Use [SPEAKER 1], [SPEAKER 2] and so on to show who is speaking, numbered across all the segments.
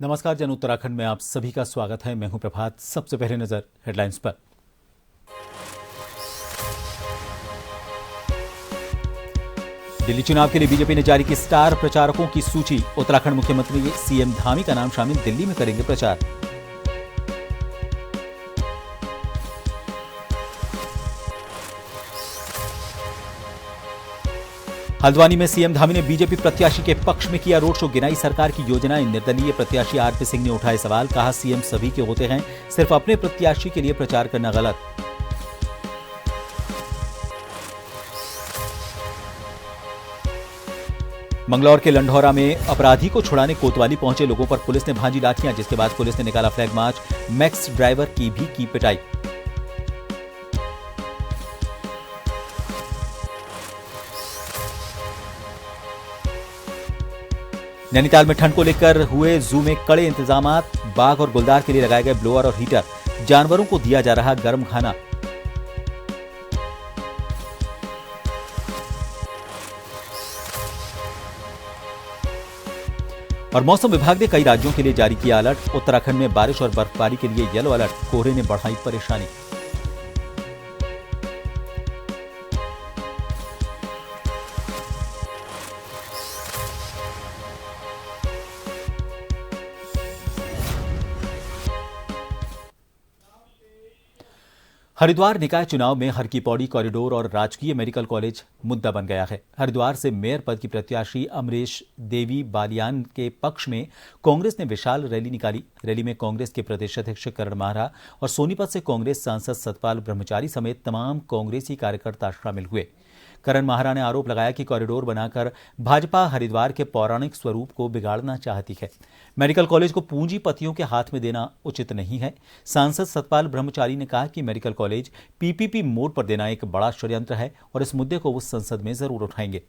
[SPEAKER 1] नमस्कार, जन उत्तराखंड में आप सभी का स्वागत है। मैं हूं प्रभात। सबसे पहले नजर हेडलाइंस पर। दिल्ली चुनाव के लिए बीजेपी ने जारी की स्टार प्रचारकों की सूची। उत्तराखंड मुख्यमंत्री सीएम धामी का नाम शामिल, दिल्ली में करेंगे प्रचार। हल्द्वानी में सीएम धामी ने बीजेपी प्रत्याशी के पक्ष में किया रोड शो, गिनाई सरकार की योजनाएं। निर्दलीय प्रत्याशी आरपी सिंह ने उठाए सवाल, कहा सीएम सभी के होते हैं, सिर्फ अपने प्रत्याशी के लिए प्रचार करना गलत। मंगलौर के लंढौरा में अपराधी को छुड़ाने कोतवाली पहुंचे लोगों पर पुलिस ने भांजी लाठियां, जिसके बाद पुलिस ने निकाला फ्लैग मार्च। मैक्स ड्राइवर की भी की पिटाई। नैनीताल में ठंड को लेकर हुए जू में कड़े इंतजामात। बाघ और गुलदार के लिए लगाए गए ब्लोअर और हीटर। जानवरों को दिया जा रहा गर्म खाना। और मौसम विभाग ने कई राज्यों के लिए जारी किया अलर्ट। उत्तराखंड में बारिश और बर्फबारी के लिए येलो अलर्ट। कोहरे ने बढ़ाई परेशानी। हरिद्वार निकाय चुनाव में हर की पौड़ी कॉरिडोर और राजकीय मेडिकल कॉलेज मुद्दा बन गया है। हरिद्वार से मेयर पद की प्रत्याशी अमरीश देवी बालियान के पक्ष में कांग्रेस ने विशाल रैली निकाली। रैली में कांग्रेस के प्रदेश अध्यक्ष करण माहरा और सोनीपत से कांग्रेस सांसद सतपाल ब्रह्मचारी समेत तमाम कांग्रेसी कार्यकर्ता शामिल हुए। करण माहरा ने आरोप लगाया कि कॉरिडोर बनाकर भाजपा हरिद्वार के पौराणिक स्वरूप को बिगाड़ना चाहती है। मेडिकल कॉलेज को पूंजीपतियों के हाथ में देना उचित नहीं है। सांसद सतपाल ब्रह्मचारी ने कहा कि मेडिकल कॉलेज पीपीपी मोड पर देना एक बड़ा षड्यंत्र है और इस मुद्दे को वो संसद में जरूर उठाएंगे।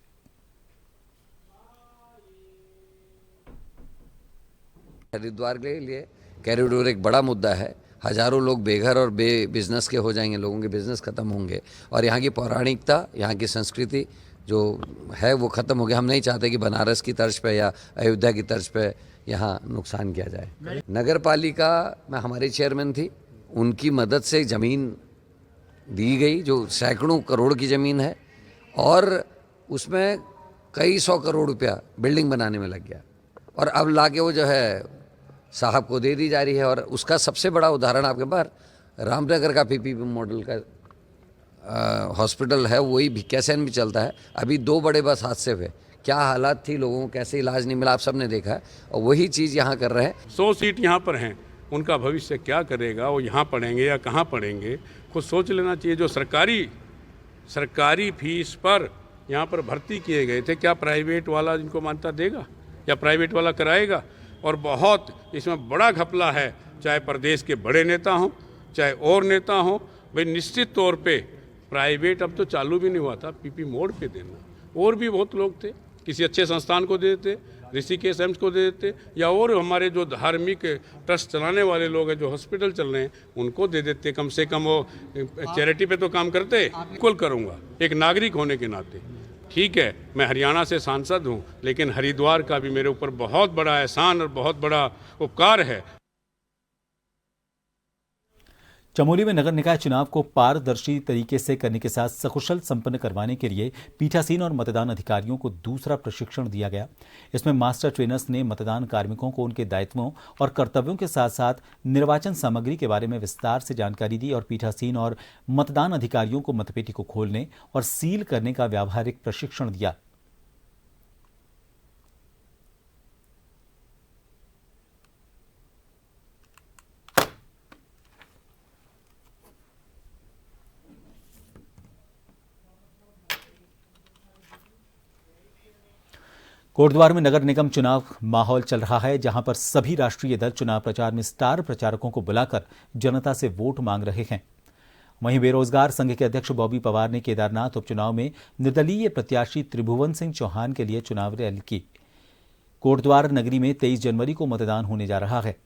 [SPEAKER 2] हरिद्वार के लिए कॉरिडोर एक बड़ा मुद्दा है। हजारों लोग बेघर और बिजनेस के हो जाएंगे, लोगों के बिजनेस खत्म होंगे और यहाँ की पौराणिकता, यहाँ की संस्कृति जो है वो खत्म हो गया। हम नहीं चाहते कि बनारस की तर्ज पे या अयोध्या की तर्ज पे यहाँ नुकसान किया जाए। नगर पालिका में हमारी चेयरमैन थी, उनकी मदद से ज़मीन दी गई जो सैकड़ों करोड़ की ज़मीन है और उसमें कई 100 करोड़ रुपया बिल्डिंग बनाने में लग गया और अब लाके वो जो है साहब को दे दी जा रही है। और उसका सबसे बड़ा उदाहरण आपके पास रामनगर का पीपीपी मॉडल का हॉस्पिटल है, वही भिक्यासैन भी चलता है। अभी 2 बड़े बस हादसे हुए, क्या हालात थी, लोगों को कैसे इलाज नहीं मिला, आप सबने देखा है और वही चीज़ यहाँ कर रहे हैं।
[SPEAKER 3] 100 सीट यहाँ पर हैं, उनका भविष्य क्या करेगा, वो यहाँ पढ़ेंगे या कहाँ पढ़ेंगे, खुद सोच लेना चाहिए। जो सरकारी फीस पर यहाँ पर भर्ती किए गए थे, क्या प्राइवेट वाला इनको मान्यता देगा या प्राइवेट वाला कराएगा? और बहुत इसमें बड़ा घपला है, चाहे प्रदेश के बड़े नेता हों चाहे और नेता हों। भाई निश्चित तौर पे प्राइवेट अब तो चालू भी नहीं हुआ था, पीपी मोड पे देना। और भी बहुत लोग थे, किसी अच्छे संस्थान को दे देते, ऋषिकेश एम्स को दे देते, या और हमारे जो धार्मिक ट्रस्ट चलाने वाले लोग हैं जो हॉस्पिटल चल रहे हैं उनको दे देते। कम से कम वो चैरिटी पे तो काम करते। बिल्कुल करूँगा एक नागरिक होने के नाते। ठीक है, मैं हरियाणा से सांसद हूं, लेकिन हरिद्वार का भी मेरे ऊपर बहुत बड़ा एहसान और बहुत बड़ा उपकार है।
[SPEAKER 1] चमोली में नगर निकाय चुनाव को पारदर्शी तरीके से करने के साथ सकुशल संपन्न करवाने के लिए पीठासीन और मतदान अधिकारियों को दूसरा प्रशिक्षण दिया गया। इसमें मास्टर ट्रेनर्स ने मतदान कार्मिकों को उनके दायित्वों और कर्तव्यों के साथ साथ निर्वाचन सामग्री के बारे में विस्तार से जानकारी दी और पीठासीन और मतदान अधिकारियों को मतपेटी को खोलने और सील करने का व्यावहारिक प्रशिक्षण दिया। कोटद्वार में नगर निगम चुनाव माहौल चल रहा है, जहां पर सभी राष्ट्रीय दल चुनाव प्रचार में स्टार प्रचारकों को बुलाकर जनता से वोट मांग रहे हैं। वहीं बेरोजगार संघ के अध्यक्ष बॉबी पवार ने केदारनाथ उपचुनाव में निर्दलीय प्रत्याशी त्रिभुवन सिंह चौहान के लिए चुनाव रैली की। कोटद्वार नगरी में 23 जनवरी को मतदान होने जा रहा है।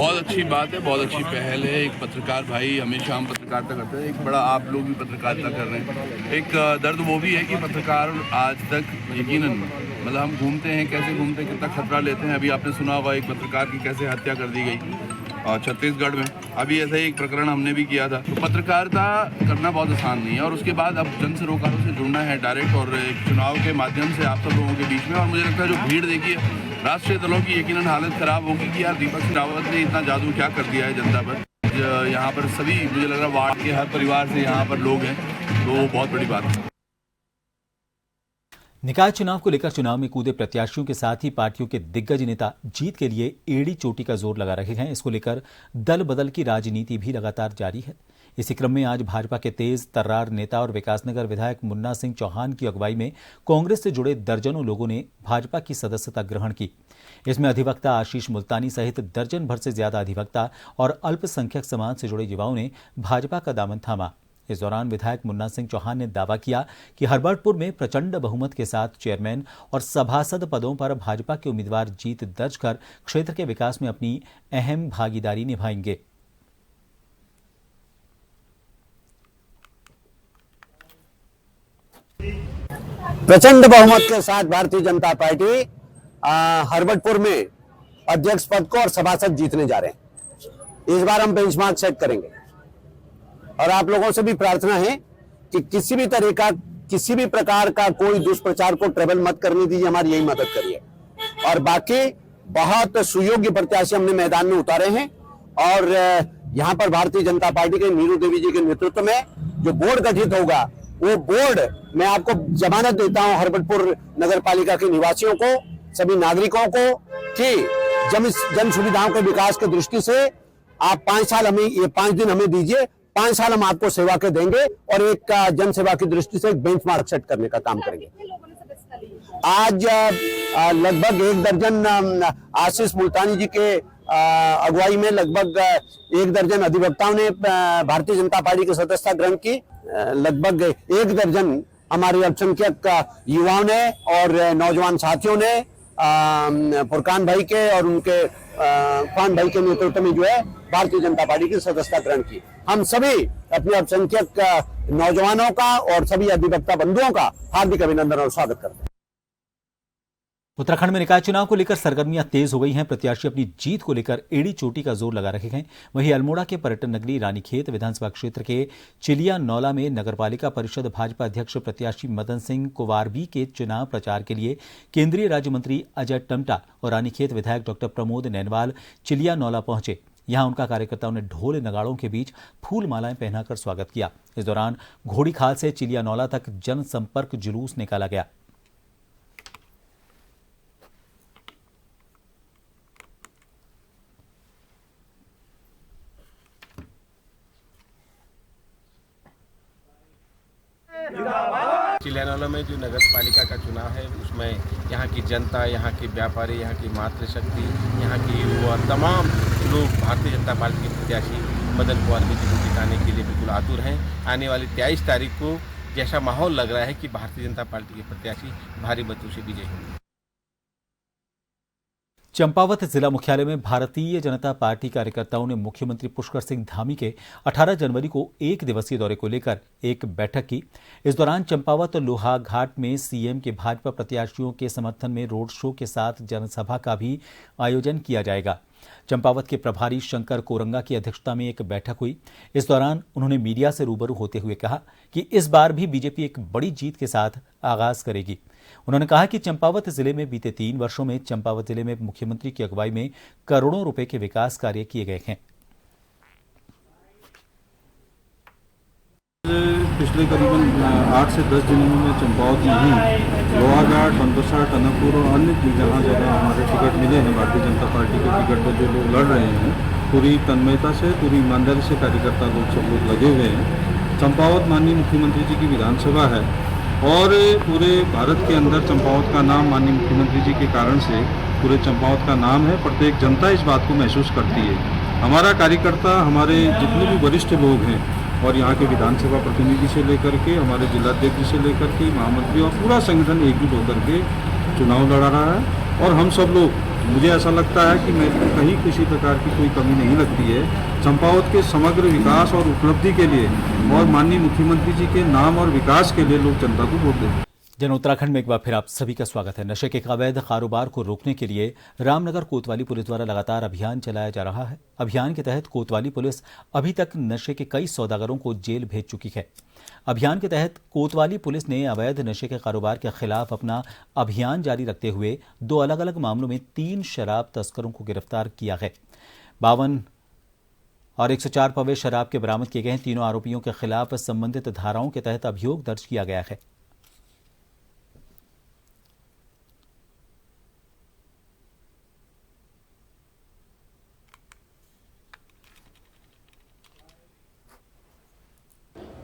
[SPEAKER 4] बहुत अच्छी बात है, बहुत अच्छी पहल है। एक पत्रकार भाई हमेशा हम पत्रकारिता करते हैं, एक बड़ा आप लोग भी पत्रकारिता कर रहे हैं। एक दर्द वो भी है कि पत्रकार आज तक यकीनन मतलब हम घूमते हैं, कैसे घूमते हैं, कितना खतरा लेते हैं। अभी आपने सुना होगा एक पत्रकार की कैसे हत्या कर दी गई और छत्तीसगढ़ में अभी ऐसा ही एक प्रकरण हमने भी किया था। तो पत्रकारिता करना बहुत आसान नहीं है और उसके बाद अब जन सरोकारों से जुड़ना है डायरेक्ट और एक चुनाव के माध्यम से आप सब लोगों के बीच में। और मुझे लगता है जो भीड़ देखिए राष्ट्रीय दलों की यकीनन हालत ख़राब होगी कि यार दीपक रावत ने इतना जादू क्या कर दिया है जनता पर। यहाँ पर सभी मुझे लग रहा है वार्ड के हर परिवार से यहाँ पर लोग हैं, तो बहुत बड़ी बात है।
[SPEAKER 1] निकाय चुनाव को लेकर चुनाव में कूदे प्रत्याशियों के साथ ही पार्टियों के दिग्गज नेता जीत के लिए एड़ी चोटी का जोर लगा रहे हैं। इसको लेकर दल बदल की राजनीति भी लगातार जारी है। इसी क्रम में आज भाजपा के तेज तर्रार नेता और विकासनगर विधायक मुन्ना सिंह चौहान की अगुवाई में कांग्रेस से जुड़े दर्जनों लोगों ने भाजपा की सदस्यता ग्रहण की। इसमें अधिवक्ता आशीष मुल्तानी सहित दर्जन भर से ज्यादा अधिवक्ता और अल्पसंख्यक समाज से जुड़े युवाओं ने भाजपा का दामन थामा। इस दौरान विधायक मुन्ना सिंह चौहान ने दावा किया कि हरबर्टपुर में प्रचंड बहुमत के साथ चेयरमैन और सभासद पदों पर भाजपा के उम्मीदवार जीत दर्ज कर क्षेत्र के विकास में अपनी अहम भागीदारी निभाएंगे।
[SPEAKER 5] प्रचंड बहुमत के साथ भारतीय जनता पार्टी हरबर्टपुर में अध्यक्ष पद को और सभासद जीतने जा रहे हैं। इस बार हम बेंचमार्क सेट करेंगे और आप लोगों से भी प्रार्थना है कि किसी भी तरह का किसी भी प्रकार का कोई दुष्प्रचार को ट्रेवल मत करने दीजिए, हमारी यही मदद करिए। और बाकी बहुत सुयोग्य प्रत्याशी हमने मैदान में उतारे हैं और यहाँ पर भारतीय जनता पार्टी के नीरू देवी जी के नेतृत्व में जो बोर्ड गठित होगा, वो बोर्ड मैं आपको जमानत देता हूं हरबर्टपुर नगर पालिका के निवासियों को, सभी नागरिकों को कि जन सुविधाओं के विकास की दृष्टि से आप 5 साल हमें ये 5 दिन हमें दीजिए, 5 साल हम आपको सेवा के देंगे और एक जन सेवा की दृष्टि से एक बेंचमार्क सेट करने का काम करेंगे। आज लगभग 1 दर्जन आशीष मुल्तानी जी के अगुवाई में लगभग 1 दर्जन अधिवक्ताओं ने भारतीय जनता पार्टी की सदस्यता ग्रहण की। लगभग 1 दर्जन हमारे अल्पसंख्यक युवाओं ने और नौजवान साथियों ने फुरकान भाई के और उनके खान भाई के नेतृत्व में जो है भारतीय जनता पार्टी की सदस्यता ग्रहण की। हम सभी अपने अल्पसंख्यक नौजवानों का और सभी अधिवक्ता बंधुओं का हार्दिक अभिनंदन और स्वागत करते हैं।
[SPEAKER 1] उत्तराखंड में निकाय चुनाव को लेकर सरगर्मियां तेज हो गई हैं। प्रत्याशी अपनी जीत को लेकर एड़ी चोटी का जोर लगा रहे हैं। वहीं अल्मोड़ा के पर्यटन नगरी रानीखेत विधानसभा क्षेत्र के चिलिया नौला में नगरपालिका परिषद भाजपा अध्यक्ष प्रत्याशी मदन सिंह कुवारबी के चुनाव प्रचार के लिए केंद्रीय राज्य मंत्री अजय टम्टा और रानीखेत विधायक डॉक्टर प्रमोद नैनवाल चिलिया नौला पहुंचे। यहां उनका कार्यकर्ताओं ने ढोल नगाड़ों के बीच फूल मालाएं पहनाकर स्वागत किया। इस दौरान घोड़ीखाल से चिलिया नौला तक जनसंपर्क जुलूस निकाला गया।
[SPEAKER 6] चिलिया नौला में जो नगर पालिका का चुनाव है उसमें यहाँ की जनता, यहाँ के व्यापारी, यहाँ की मातृशक्ति, यहाँ की युवा तमाम लोग भारतीय जनता पार्टी के प्रत्याशी मदन कुवारबी जी को जिताने के लिए बिल्कुल आतुर हैं। आने वाली 23 तारीख को जैसा माहौल लग रहा है कि भारतीय जनता पार्टी के प्रत्याशी भारी मतों से विजयी होंगे।
[SPEAKER 1] चंपावत जिला मुख्यालय में भारतीय जनता पार्टी कार्यकर्ताओं ने मुख्यमंत्री पुष्कर सिंह धामी के 18 जनवरी को 1 दिवसीय दौरे को लेकर एक बैठक की। इस दौरान चंपावत लोहाघाट में सीएम के भाजपा प्रत्याशियों के समर्थन में रोड शो के साथ जनसभा का भी आयोजन किया जाएगा। चंपावत के प्रभारी शंकर कोरंगा की अध्यक्षता में एक बैठक हुई। इस दौरान उन्होंने मीडिया से रूबरू होते हुए कहा कि इस बार भी बीजेपी एक बड़ी जीत के साथ आगाज करेगी। उन्होंने कहा कि चंपावत जिले में बीते 3 वर्षों में चंपावत जिले में मुख्यमंत्री की अगुवाई में करोड़ों रुपए के विकास कार्य किए गए हैं।
[SPEAKER 7] पिछले करीबन 8 से 10 दिनों में चंपावत में ही लोहाघाट, बनबसा, टनकपुर और अन्य जगह हमारे टिकट मिले हैं। भारतीय जनता पार्टी के टिकट पर जो लोग लड़ रहे हैं पूरी तन्मयता से, पूरी ईमानदारी से कार्यकर्ता लोग सब लोग लगे हुए हैं। चंपावत माननीय मुख्यमंत्री जी की विधानसभा है और पूरे भारत के अंदर चंपावत का नाम माननीय मुख्यमंत्री जी के कारण से पूरे चंपावत का नाम है। प्रत्येक जनता इस बात को महसूस करती है। हमारा कार्यकर्ता, हमारे जितने भी वरिष्ठ लोग हैं और यहाँ के विधानसभा प्रतिनिधि से लेकर के हमारे जिलाध्यक्ष से लेकर के महामंत्री और पूरा संगठन एकजुट होकर के चुनाव लड़ा रहा है और हम सब लोग मुझे ऐसा लगता है कि मेरे को कहीं किसी प्रकार की कोई कमी नहीं लगती है। चंपावत के समग्र विकास और उपलब्धि के लिए और माननीय मुख्यमंत्री जी के नाम और विकास के लिए लोग जनता को वोट देंगे।
[SPEAKER 1] जन उत्तराखंड में एक बार फिर आप सभी का स्वागत है। नशे के अवैध कारोबार को रोकने के लिए रामनगर कोतवाली पुलिस द्वारा लगातार अभियान चलाया जा रहा है। अभियान के तहत कोतवाली पुलिस अभी तक नशे के कई सौदागरों को जेल भेज चुकी है। अभियान के तहत कोतवाली पुलिस ने अवैध नशे के कारोबार के खिलाफ अपना अभियान जारी रखते हुए 2 अलग अलग मामलों में 3 शराब तस्करों को गिरफ्तार किया है। 52 और 104 पवे शराब के बरामद किए गए हैं। तीनों आरोपियों के खिलाफ संबंधित धाराओं के तहत अभियोग दर्ज किया गया है।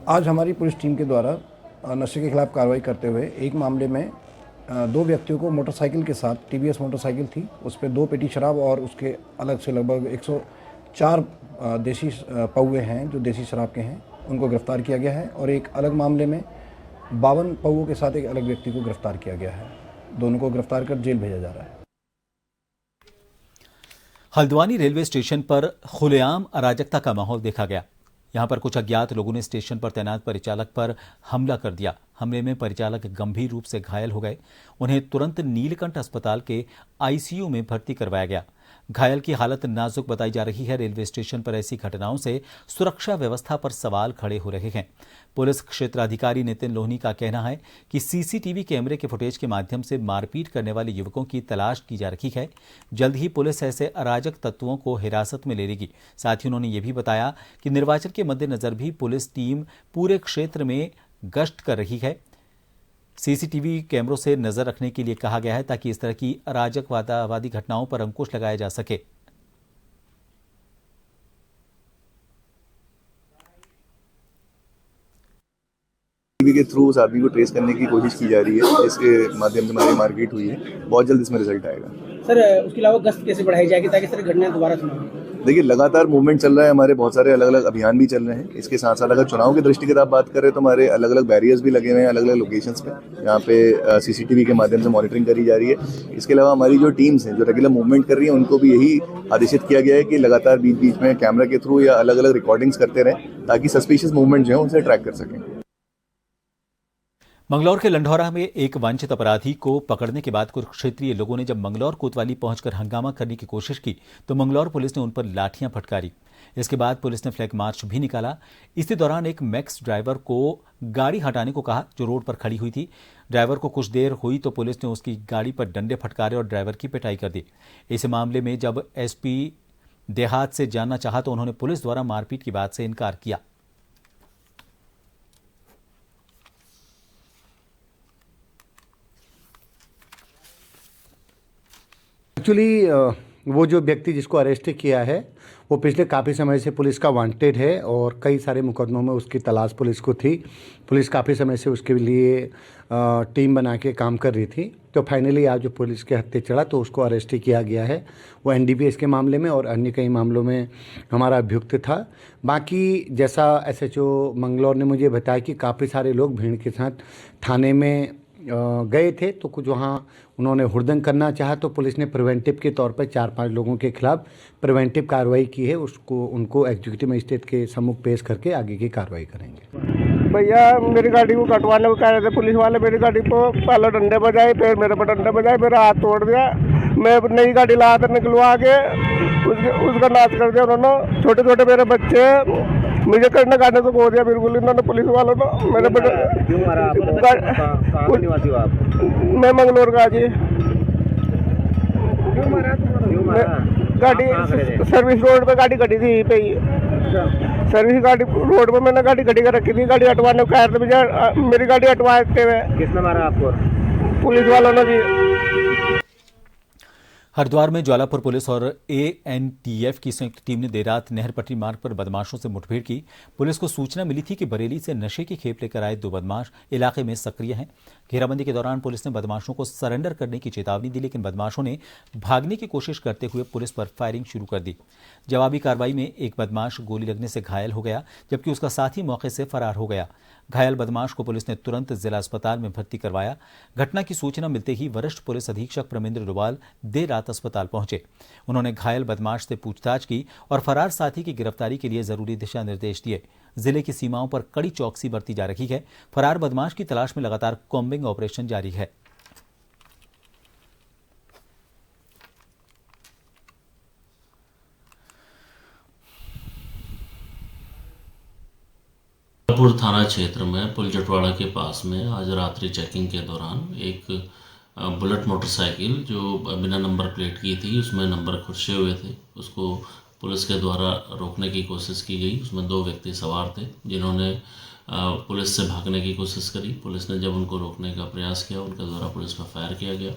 [SPEAKER 8] आज हमारी पुलिस टीम के द्वारा नशे के खिलाफ कार्रवाई करते हुए एक मामले में 2 व्यक्तियों को मोटरसाइकिल के साथ, टीवीएस मोटरसाइकिल थी, उस पर 2 पेटी शराब और उसके अलग से लगभग 104 देसी पौवे हैं जो देसी शराब के हैं, उनको गिरफ्तार किया गया है। और एक अलग मामले में 52 पौवों के साथ एक अलग व्यक्ति को गिरफ्तार किया गया है। दोनों को गिरफ्तार कर जेल भेजा जा रहा है।
[SPEAKER 1] हल्द्वानी रेलवे स्टेशन पर खुलेआम अराजकता का माहौल देखा गया। यहां पर कुछ अज्ञात लोगों ने स्टेशन पर तैनात परिचालक पर हमला कर दिया। हमले में परिचालक गंभीर रूप से घायल हो गए। उन्हें तुरंत नीलकंठ अस्पताल के आईसीयू में भर्ती करवाया गया। घायल की हालत नाजुक बताई जा रही है। रेलवे स्टेशन पर ऐसी घटनाओं से सुरक्षा व्यवस्था पर सवाल खड़े हो रहे हैं। पुलिस क्षेत्राधिकारी नितिन लोहनी का कहना है कि सीसीटीवी कैमरे के फुटेज के माध्यम से मारपीट करने वाले युवकों की तलाश की जा रही है। जल्द ही पुलिस ऐसे अराजक तत्वों को हिरासत में ले लेगी। साथ ही उन्होंने ये भी बताया कि निर्वाचन के मद्देनजर भी पुलिस टीम पूरे क्षेत्र में गश्त कर रही है। सीसीटीवी कैमरों से नजर रखने के लिए कहा गया है ताकि इस तरह की अराजकवादी घटनाओं पर अंकुश लगाया जा सके।
[SPEAKER 9] टीवी के थ्रू उस आदमी को ट्रेस करने की कोशिश की जा रही है, जिसके माध्यम से हमारी मारपीट हुई है। बहुत जल्द इसमें रिजल्ट आएगा।
[SPEAKER 10] सर, उसके अलावा गश्त कैसे बढ़ाई जाएगी ताकि इस तरह घटनाएं दोबारा न हो?
[SPEAKER 9] देखिए, लगातार मूवमेंट चल रहा है, हमारे बहुत सारे अलग अलग अभियान भी चल रहे हैं। इसके साथ साथ अगर चुनाव की दृष्टिगत आप बात करें तो हमारे अलग अलग बैरियर्स भी लगे हुए हैं अलग अलग लोकेशंस पे, जहाँ पे सीसीटीवी के माध्यम से मॉनिटरिंग करी जा रही है। इसके अलावा हमारी जो टीम्स हैं जो रेगुलर मूवमेंट कर रही हैं, उनको भी यही आदेशित किया गया है कि लगातार बीच बीच में कैमरा के थ्रू या अलग अलग रिकॉर्डिंग्स करते रहें ताकि सस्पिशियस मूवमेंट जो है उनसे ट्रैक कर सकें।
[SPEAKER 1] मंगलौर के लंढौरा में एक वांछित अपराधी को पकड़ने के बाद कुछ क्षेत्रीय लोगों ने जब मंगलौर कोतवाली पहुंचकर हंगामा करने की कोशिश की तो मंगलौर पुलिस ने उन पर लाठियां फटकारी। इसके बाद पुलिस ने फ्लैग मार्च भी निकाला। इसी दौरान एक मैक्स ड्राइवर को गाड़ी हटाने को कहा जो रोड पर खड़ी हुई थी। ड्राइवर को कुछ देर हुई तो पुलिस ने उसकी गाड़ी पर डंडे फटकारे और ड्राइवर की पिटाई कर दी। इस मामले में जब एसपी देहात से जानना चाहा तो उन्होंने पुलिस द्वारा मारपीट की बात से इनकार किया।
[SPEAKER 11] एक्चुअली वो जो व्यक्ति जिसको अरेस्ट किया है वो पिछले काफ़ी समय से पुलिस का वांटेड है और कई सारे मुकदमों में उसकी तलाश पुलिस को थी। पुलिस काफ़ी समय से उसके लिए टीम बना के काम कर रही थी। तो फाइनली आज जो पुलिस के हत्थे चढ़ा तो उसको अरेस्ट किया गया है। वो एनडीपीएस के मामले में और अन्य कई मामलों में हमारा अभियुक्त था। बाकी जैसा एसएचओ मंगलौर ने मुझे बताया कि काफ़ी सारे लोग भीड़ के साथ थाने में गए थे, तो कुछ वहाँ उन्होंने हुड़दंग करना चाहा तो पुलिस ने प्रिवेंटिव के तौर पर 4-5 लोगों के खिलाफ प्रिवेंटिव कार्रवाई की है। उनको एग्जीक्यूटिव मजिस्ट्रेट के सम्मुख पेश करके आगे की कार्रवाई करेंगे।
[SPEAKER 12] भैया मेरी गाड़ी को कटवाने को कह रहे थे पुलिस वाले। मेरी गाड़ी को पहले डंडे बजाए, फिर मेरे पर डंडे बजाए, मेरा हाथ तोड़ दिया। मैं नई गाड़ी ला कर निकलवा के उसका नाश कर दिया उन्होंने। छोटे छोटे मेरे बच्चे मुझे करने गाने को बोल दिया बिल्कुल इन्होंने पुलिस वालों ने। मेरे
[SPEAKER 10] क्यों मारा आपको? निवासी हो आप?
[SPEAKER 12] मैं मंगलौर का जी।
[SPEAKER 10] क्यों मारा?
[SPEAKER 12] गाड़ी सर्विस रोड पे गाड़ी खड़ी थी, यहीं पे ही सर्विस गाड़ी रोड पे मैंने गाड़ी खड़ी कर रखी थी। गाड़ी हटवाने को कह रहे थे भैया, मेरी गाड़ी हटवाते हुए।
[SPEAKER 10] किसने मारा आपको?
[SPEAKER 12] पुलिस वालों ने जी।
[SPEAKER 1] हरिद्वार में ज्वालापुर पुलिस और एएनटीएफ की संयुक्त टीम ने देर रात नहर पटरी मार्ग पर बदमाशों से मुठभेड़ की। पुलिस को सूचना मिली थी कि बरेली से नशे की खेप लेकर आए 2 बदमाश इलाके में सक्रिय हैं। घेराबंदी के दौरान पुलिस ने बदमाशों को सरेंडर करने की चेतावनी दी, लेकिन बदमाशों ने भागने की कोशिश करते हुए पुलिस पर फायरिंग शुरू कर दी। जवाबी कार्रवाई में एक बदमाश गोली लगने से घायल हो गया, जबकि उसका साथी मौके से फरार हो गया। घायल बदमाश को पुलिस ने तुरंत जिला अस्पताल में भर्ती करवाया। घटना की सूचना मिलते ही वरिष्ठ पुलिस अधीक्षक प्रमेंद्र डोभाल देर रात अस्पताल पहुंचे। उन्होंने घायल बदमाश से पूछताछ की और फरार साथी की गिरफ्तारी के लिए जरूरी दिशा निर्देश दिए। जिले की सीमाओं पर कड़ी चौकसी बरती जा रही है। फरार बदमाश की तलाश में लगातार कॉम्बिंग ऑपरेशन जारी है।
[SPEAKER 13] पुर थाना क्षेत्र में पुलजटवाड़ा के पास में आज रात्रि चेकिंग के दौरान एक बुलेट मोटरसाइकिल जो बिना नंबर प्लेट की थी, उसमें नंबर खुर्चे हुए थे, उसको पुलिस के द्वारा रोकने की कोशिश की गई। उसमें 2 व्यक्ति सवार थे जिन्होंने पुलिस से भागने की कोशिश करी। पुलिस ने जब उनको रोकने का प्रयास किया, उनके द्वारा पुलिस पर फायर किया गया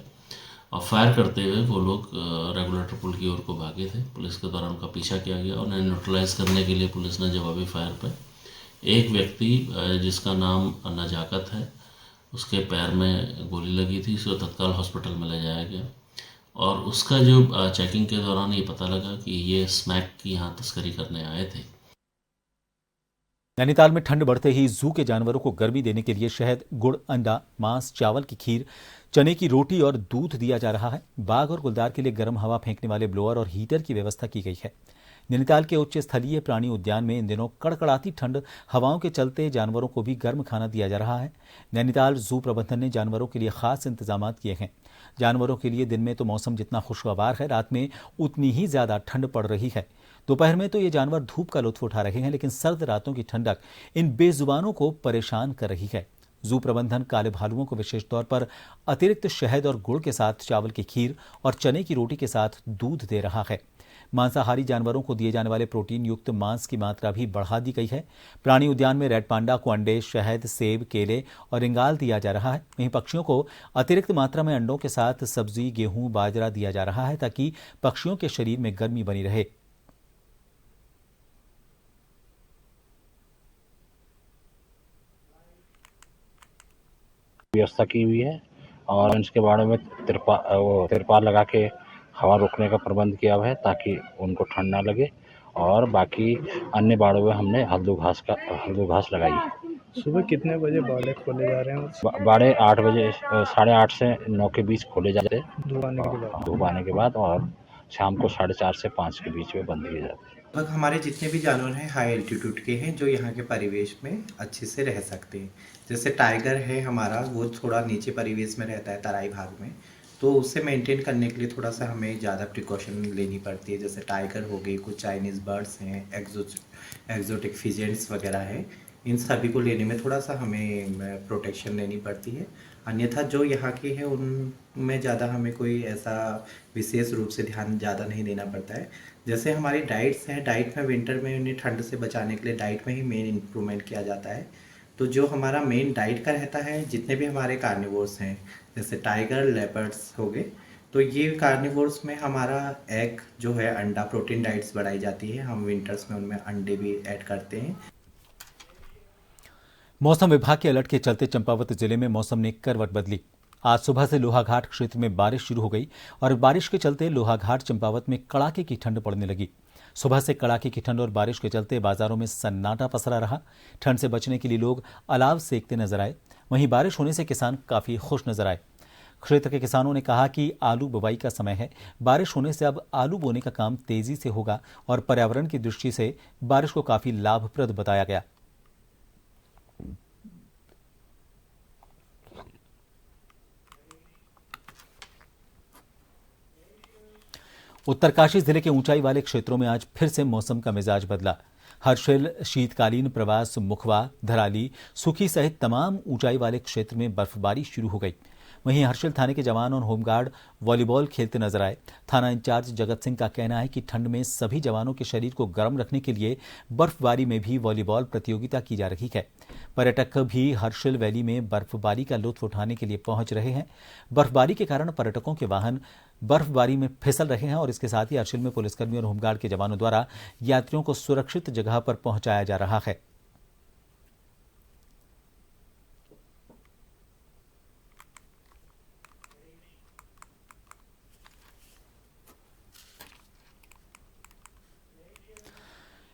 [SPEAKER 13] और फायर करते हुए वो लोग रेगुलेटर पुल की ओर को भागे थे। पुलिस के द्वारा उनका पीछा किया गया और उन्हें न्यूट्रलाइज करने के लिए पुलिस ने जवाबी फायर पर एक व्यक्ति जिसका नाम नजाकत है, उसके पैर में गोली लगी थी, उसको तत्काल हॉस्पिटल में ले जाया गया और उसका जो चेकिंग के दौरान ये पता लगा कि ये स्मैक की यहाँ तस्करी करने आए थे।
[SPEAKER 1] नैनीताल में ठंड बढ़ते ही जू के जानवरों को गर्मी देने के लिए शहद, गुड़, अंडा, मांस, चावल की खीर, चने की रोटी और दूध दिया जा रहा है। बाघ और गुलदार के लिए गर्म हवा फेंकने वाले ब्लोअर और हीटर की व्यवस्था की गई है। नैनीताल के उच्च स्थलीय प्राणी उद्यान में इन दिनों कड़कड़ाती ठंड हवाओं के चलते जानवरों को भी गर्म खाना दिया जा रहा है। नैनीताल जू प्रबंधन ने जानवरों के लिए खास इंतजाम किए हैं। जानवरों के लिए दिन में तो मौसम जितना खुशगवार है, रात में उतनी ही ज्यादा ठंड पड़ रही है। दोपहर में तो ये जानवर धूप का लुत्फ उठा रहे हैं, लेकिन सर्द रातों की ठंडक इन बेजुबानों को परेशान कर रही है। जू प्रबंधन काले भालुओं को विशेष तौर पर अतिरिक्त शहद और गुड़ के साथ चावल की खीर और चने की रोटी के साथ दूध दे रहा है। मांसाहारी जानवरों को दिए जाने वाले प्रोटीन युक्त मांस की मात्रा भी बढ़ा दी गई है। प्राणी उद्यान में रेड पांडा को अंडे, शहद, सेब, केले और रिंगाल दिया जा रहा है। वहीं पक्षियों को अतिरिक्त मात्रा में अंडों के साथ सब्जी, गेहूं, बाजरा दिया जा रहा है ताकि पक्षियों के शरीर में गर्मी बनी रहे।
[SPEAKER 14] व्यवस्था की हुई है और इसके बारे में तिरपाल लगा के हवा रोकने का प्रबंध किया हुआ है ताकि उनको ठंड ना लगे। और बाकी अन्य बाड़ों में हमने हल्दू घास लगाई है।
[SPEAKER 15] सुबह कितने बजे बाड़े खोले जा रहे हैं?
[SPEAKER 14] बाड़े 8 बजे, 8:30 से 9 के बीच खोले जाते हैं
[SPEAKER 15] धूप आने के बाद
[SPEAKER 14] और शाम को 4:30 से 5 के बीच में बंद किए जाते हैं।
[SPEAKER 16] लगभग हमारे जितने भी जानवर हैं हाई एल्टीट्यूड के हैं जो यहाँ के परिवेश में अच्छे से रह सकते हैं। जैसे टाइगर है हमारा, वो थोड़ा नीचे परिवेश में रहता है तराई भाग में, तो उसे मेंटेन करने के लिए थोड़ा सा हमें ज़्यादा प्रिकॉशन लेनी पड़ती है। जैसे टाइगर हो गई, कुछ चाइनीज़ बर्ड्स हैं, एक्जोटिक फिजेंट्स वगैरह है, इन सभी को लेने में थोड़ा सा हमें प्रोटेक्शन लेनी पड़ती है। अन्यथा जो यहाँ के हैं उनमें ज़्यादा हमें कोई ऐसा विशेष रूप से ध्यान ज़्यादा नहीं देना पड़ता है। जैसे हमारी डाइट्स हैं, डाइट में विंटर में उन्हें ठंड से बचाने के लिए डाइट में ही मेन इम्प्रूवमेंट किया जाता है। तो जो हमारा मेन डाइट का रहता है, जितने भी हमारे कार्निवोर्स हैं जैसे टाइगर, लेपर्ड्स हो गए, तो ये कार्निवोर्स में हमारा एग जो है, अंडा, प्रोटीन डाइट्स बढ़ाई जाती है। हम विंटर्स में उनमें अंडे भी ऐड करते हैं।
[SPEAKER 1] मौसम विभाग के अलर्ट के चलते चंपावत जिले में मौसम ने करवट बदली। आज सुबह से लोहाघाट क्षेत्र में बारिश शुरू हो गई और बारिश के चलते लोहाघाट चंपावत में कड़ाके की ठंड पड़ने लगी। सुबह से कड़ाके की ठंड और बारिश के चलते बाजारों में सन्नाटा पसरा रहा। ठंड से बचने के लिए लोग अलाव सेकते नजर आए। वहीं बारिश होने से किसान काफी खुश नजर आए। क्षेत्र के किसानों ने कहा कि आलू बुवाई का समय है, बारिश होने से अब आलू बोने का काम तेजी से होगा और पर्यावरण की दृष्टि से बारिश को काफी लाभप्रद बताया गया। उत्तरकाशी जिले के ऊंचाई वाले क्षेत्रों में आज फिर से मौसम का मिजाज बदला। हर्षिल, शीतकालीन प्रवास, मुखवा, धराली, सुखी सहित तमाम ऊंचाई वाले क्षेत्र में बर्फबारी शुरू हो गई। वहीं हर्षिल थाने के जवान और होमगार्ड वॉलीबॉल खेलते नजर आए। थाना इंचार्ज जगत सिंह का कहना है कि ठंड में सभी जवानों के शरीर को गर्म रखने के लिए बर्फबारी में भी वॉलीबॉल प्रतियोगिता की जा रही है। पर्यटक भी हर्षिल वैली में बर्फबारी का लुत्फ उठाने के लिए पहुंच रहे हैं। बर्फबारी के कारण पर्यटकों के वाहन बर्फबारी में फिसल रहे हैं और इसके साथ ही हर्षिल में पुलिसकर्मी और होमगार्ड के जवानों द्वारा यात्रियों को सुरक्षित जगह पर पहुंचाया जा रहा है।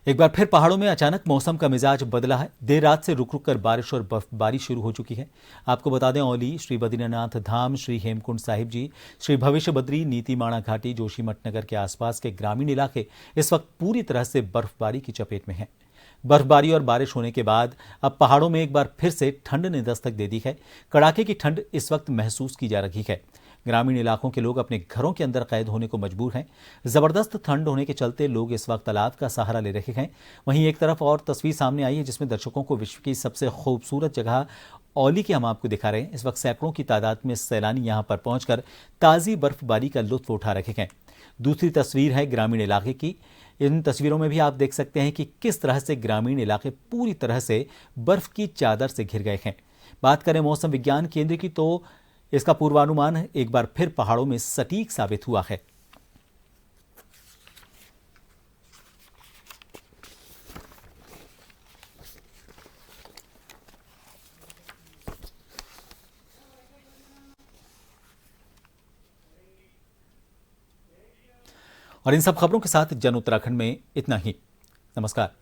[SPEAKER 1] एक बार फिर पहाड़ों में अचानक मौसम का मिजाज बदला है। देर रात से रुक रुक कर बारिश और बर्फबारी शुरू हो चुकी है। आपको बता दें, औली, श्री बद्रीनाथ धाम, श्री हेमकुंड साहिब जी, श्री भविष्य बद्री, नीतीमाणा घाटी, जोशीमठ नगर के आसपास के ग्रामीण इलाके इस वक्त पूरी तरह से बर्फबारी की चपेट में हैं। बर्फबारी और बारिश होने के बाद अब पहाड़ों में एक बार फिर से ठंड ने दस्तक दे दी है। कड़ाके की ठंड इस वक्त महसूस की जा रही है। ग्रामीण इलाकों के लोग अपने घरों के अंदर कैद होने को मजबूर हैं। जबरदस्त ठंड होने के चलते लोग इस वक्त तालाब का सहारा ले रहे हैं। वहीं एक तरफ और तस्वीर सामने आई है जिसमें दर्शकों को विश्व की सबसे खूबसूरत जगह औली की हम आपको दिखा रहे हैं। इस वक्त सैकड़ों की तादाद में सैलानी यहां पर पहुंचकर ताज़ी बर्फबारी का लुत्फ उठा रहे हैं। दूसरी तस्वीर है ग्रामीण इलाके की। इन तस्वीरों में भी आप देख सकते हैं कि किस तरह से ग्रामीण इलाके पूरी तरह से बर्फ की चादर से घिर गए हैं। बात करें मौसम विज्ञान केंद्र की तो इसका पूर्वानुमान एक बार फिर पहाड़ों में सटीक साबित हुआ है। और इन सब खबरों के साथ जन उत्तराखंड में इतना ही। नमस्कार।